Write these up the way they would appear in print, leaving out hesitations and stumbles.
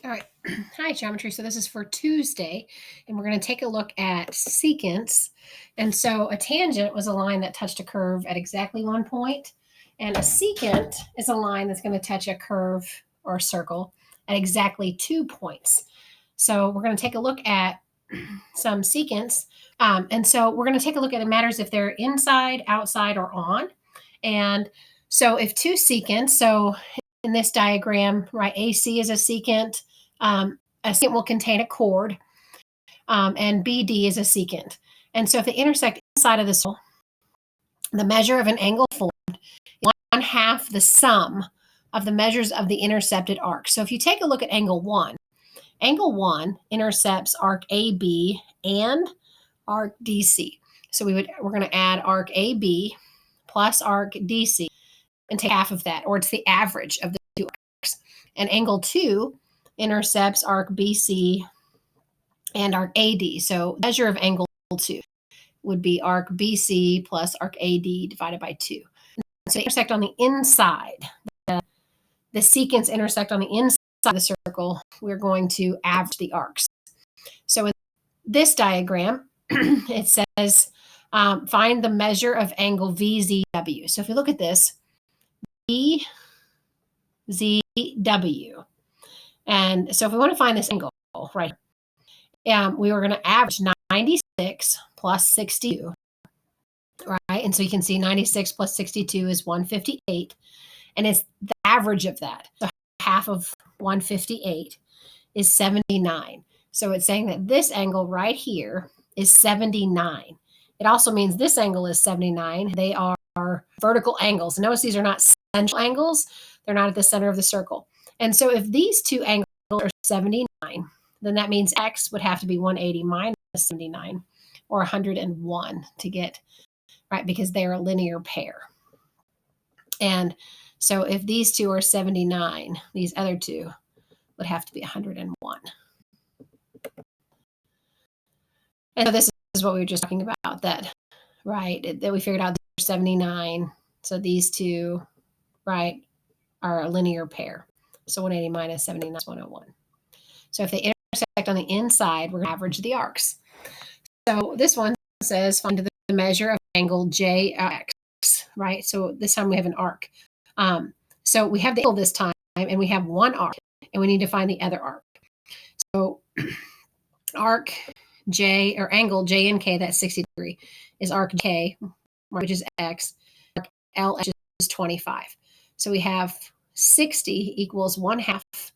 All right. Hi, geometry. So this is for Tuesday, and we're going to take a look at secants. And so a tangent was a line that touched a curve at exactly one point, and a secant is a line that's going to touch a curve or a circle at exactly 2 points. So we're going to take a look at some secants. And so we're going to take a look at it matters if they're inside, outside, or on. And so if two secants, so in this diagram, right, AC is a secant. A secant will contain a chord, and BD is a secant. And so if they intersect inside of the circle, the measure of an angle formed is 1/2 the sum of the measures of the intercepted arc. So if you take a look at angle 1 intercepts arc AB and arc DC. So we're going to add arc AB plus arc DC and take half of that, or it's the average of the two arcs. And angle 2 intercepts arc BC and arc AD. So measure of angle 2 would be arc BC plus arc AD divided by 2. So they intersect on the inside. The secants intersect on the inside of the circle. We're going to average the arcs. So in this diagram, it says find the measure of angle VZW. So if you look at this, VZW. And so if we want to find this angle, right, we were going to average 96 plus 62, right? And so you can see 96 plus 62 is 158, and it's the average of that. So half of 158 is 79. So it's saying that this angle right here is 79. It also means this angle is 79. They are vertical angles. Notice these are not central angles. They're not at the center of the circle. And so if these two angles are 79, then that means x would have to be 180 minus 79, or 101 to get, right, because they're a linear pair. And so if these two are 79, these other two would have to be 101. And so this is what we were just talking about, that, right, that we figured out they're 79. So these two, right, are a linear pair. So 180 minus 79 is 101. So if they intersect on the inside, we're going to average the arcs. So this one says find the measure of angle JX, right? So this time we have an arc. So we have the angle this time, and we have one arc, and we need to find the other arc. So arc J, or angle J and K, that's 60 degrees, is arc K, which is X. Arc L is 25. So we have 60 equals 1/2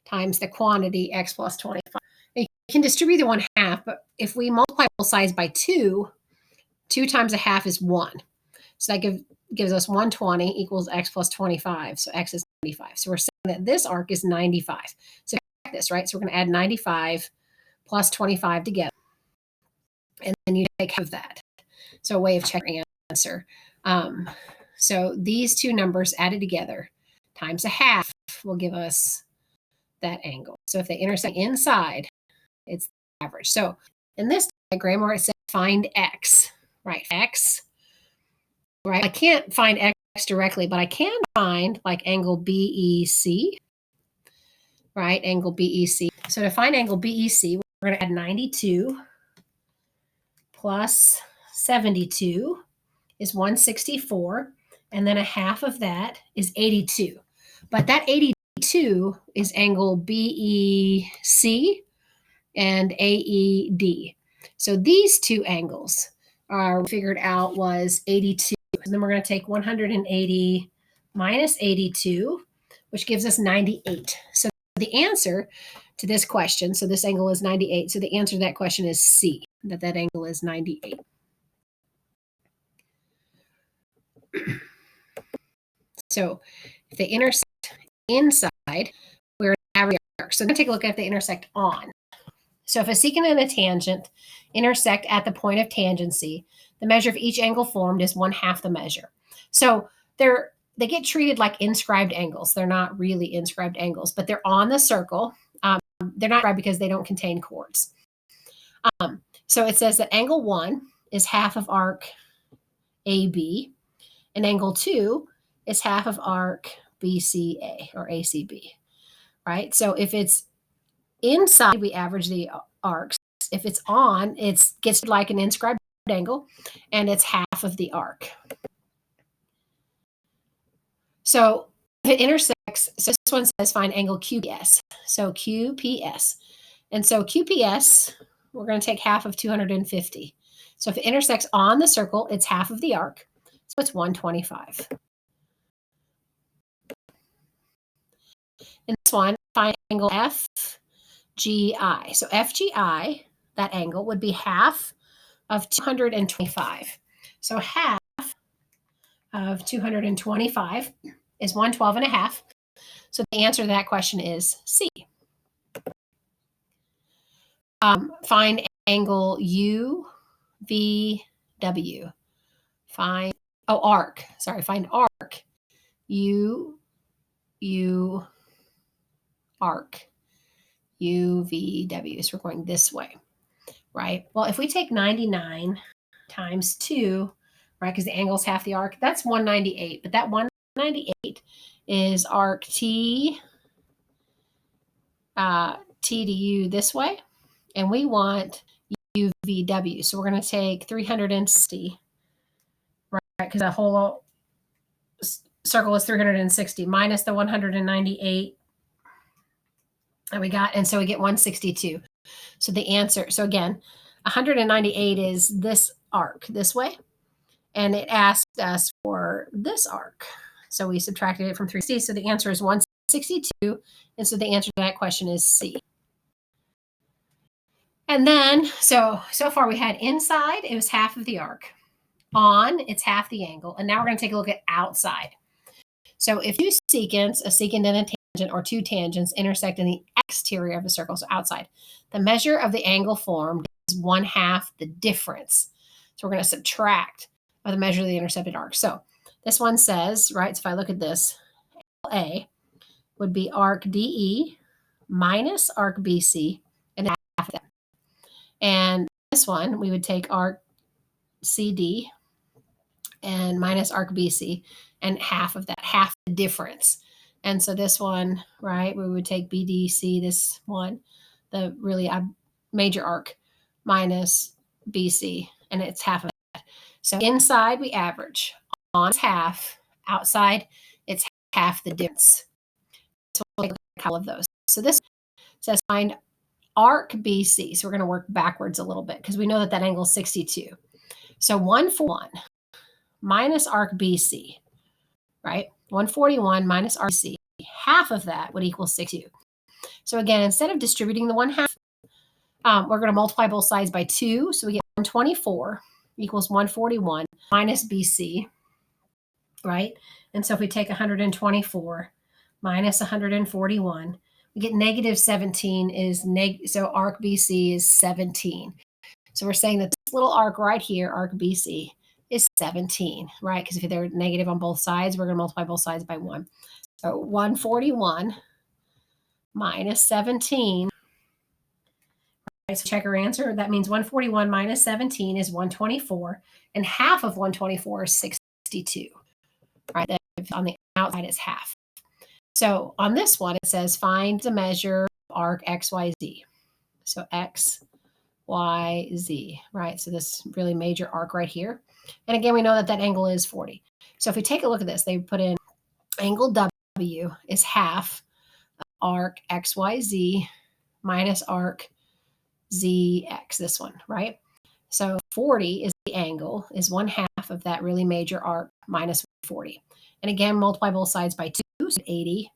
times the quantity X plus 25. You can distribute the 1/2, but if we multiply both sides by 2, 2 times 1/2 is 1. So that gives us 120 equals X plus 25. So X is 95. So we're saying that this arc is 95. So check this, right? So we're going to add 95 plus 25 together. And then you take half of that. So a way of checking the answer. So these two numbers added together times 1/2 will give us that angle. So if they intersect inside, it's the average. So in this diagram where it says find X, right? X, right? I can't find X directly, but I can find like angle BEC, right? Angle BEC. So to find angle BEC, we're going to add 92 plus 72 is 164. And then 1/2 of that is 82. But that 82 is angle BEC and AED. So these two angles are figured out was 82. And then we're going to take 180 minus 82, which gives us 98. So the answer to this question, so this angle is 98. So the answer to that question is C, that angle is 98. So if they intersect inside, we're average arc. So then take a look at if they intersect on. So if a secant and a tangent intersect at the point of tangency, the measure of each angle formed is 1/2 the measure. So they get treated like inscribed angles. They're not really inscribed angles, but they're on the circle. They're not inscribed because they don't contain chords. So it says that angle 1 is 1/2 of arc AB, and angle 2 is 1/2 of arc BCA or ACB, right? So if it's inside, we average the arcs. If it's on, it gets like an inscribed angle, and it's half of the arc. So if it intersects, so this one says find angle QPS. So QPS. And so QPS, we're going to take half of 250. So if it intersects on the circle, it's half of the arc. So it's 125. In this one, find angle FGI. So FGI, that angle, would be half of 225. So half of 225 is 112 and a half. So the answer to that question is C. Find angle UVW. Find arc. Sorry, find arc. Arc. UVW. So we're going this way, right? Well, if we take 99 times 2, right, because the angle is half the arc, that's 198. But that 198 is arc T to U this way, and we want UVW. So we're going to take 360, right, because the whole circle is 360 minus the 198 that we got, and so we get 162. So the answer, so again, 198 is this arc this way, and it asked us for this arc. So we subtracted it from 360, so the answer is 162, and so the answer to that question is C. And then, so far we had inside, it was half of the arc. On, it's half the angle. And now we're going to take a look at outside. So if you secant, a secant and a tangent, or two tangents intersect in the exterior of the circle, so outside, the measure of the angle formed is 1/2 the difference. So we're going to subtract of the measure of the intercepted arc. So this one says, right, so if I look at this, A would be arc DE minus arc BC, and half of that. And this one, we would take arc CD and minus arc BC, and half of that, half the difference. And so this one, right, we would take BDC, this one, the really major arc, minus BC, and it's half of that. So inside, we average. On is half. Outside, it's half the difference. So we'll take a couple of those. So this says find arc BC. So we're going to work backwards a little bit because we know that that angle is 62. So 141 minus arc BC, right? 141 minus arc BC, half of that would equal 62. So again, instead of distributing the 1/2, we're going to multiply both sides by 2. So we get 124 equals 141 minus BC, right? And so if we take 124 minus 141, we get negative 17 is so arc BC is 17. So we're saying that this little arc right here, arc BC, is 17, right? Because if they're negative on both sides, we're going to multiply both sides by 1. So 141 minus 17. Right, so check our answer. That means 141 minus 17 is 124, and half of 124 is 62, right? That on the outside is half. So on this one, it says find the measure of arc XYZ. So X, Y, Z, right? So this really major arc right here. And again, we know that that angle is 40. So if we take a look at this, they put in angle W is half arc XYZ minus arc ZX, this one, right? So 40 is the angle, is 1/2 of that really major arc minus 40. And again, multiply both sides by 2, so 80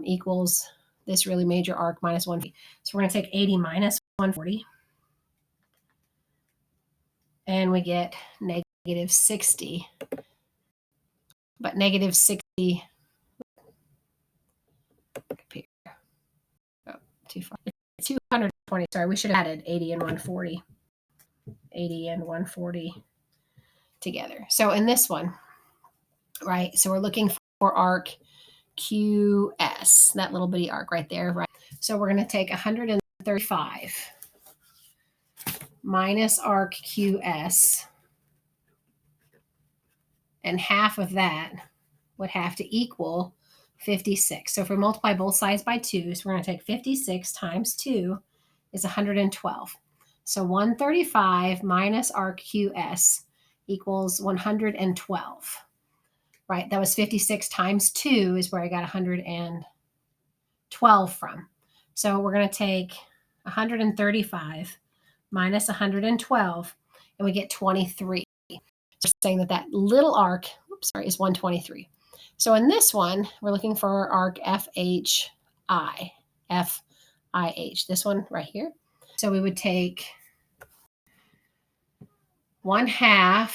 equals this really major arc minus 140. So we're going to take 80 minus 140. And we get negative 60. But negative 60, oh, too far. 220, sorry, we should have added 80 and 140. 80 and 140 together. So in this one, right, so we're looking for arc QS, that little bitty arc right there, right? So we're going to take 135 minus arc QS, and half of that would have to equal 56. So if we multiply both sides by 2, so we're going to take 56 times 2 is 112. So 135 minus our QS equals 112. Right? That was 56 times 2 is where I got 112 from. So we're going to take 135 minus 112, and we get 23. So we're saying that little arc, is 123. So in this one, we're looking for arc FHI, FIH, this one right here. So we would take 1/2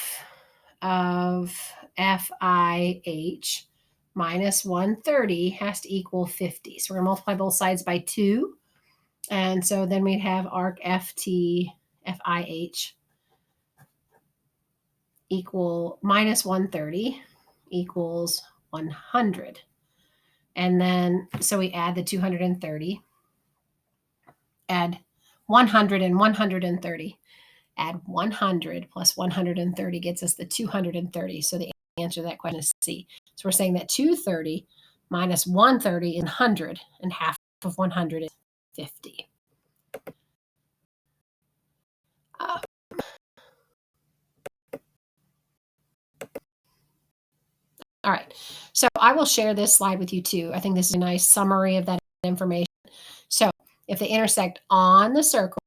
of FIH minus 130 has to equal 50. So we're going to multiply both sides by 2. And so then we'd have arc FIH equal minus 130 equals 100. And then, so we add the 230, add 100 and 130, add 100 plus 130 gets us the 230. So the answer to that question is C. So we're saying that 230 minus 130 is 100, and half of 100 is 50. All right, so I will share this slide with you too. I think this is a nice summary of that information. So if they intersect on the circle,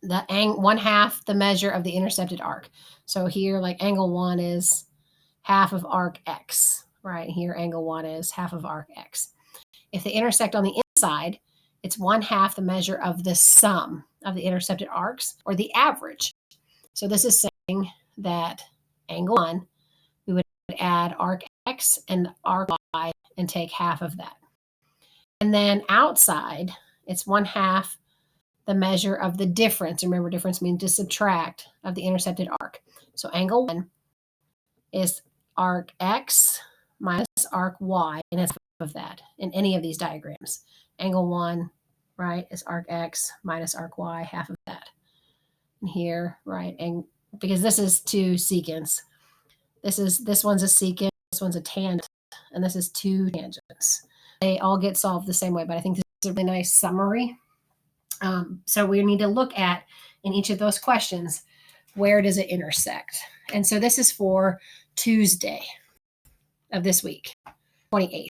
the 1/2 the measure of the intercepted arc. So here, like angle 1 is half of arc X, right? Here, angle 1 is half of arc X. If they intersect on the inside, it's 1/2 the measure of the sum of the intercepted arcs, or the average. So this is saying that angle 1, we would add arc X and arc Y and take half of that. And then outside, it's 1/2 the measure of the difference. Remember, difference means to subtract of the intercepted arc. So angle 1 is arc X minus arc Y, and it's half of that in any of these diagrams. Angle 1, right, is arc X minus arc Y, half of that. And here, right, and because this is two secants, this one's a secant, this one's a tangent, and this is two tangents. They all get solved the same way, but I think this is a really nice summary. So we need to look at, in each of those questions, where does it intersect? And so this is for Tuesday of this week, 28th.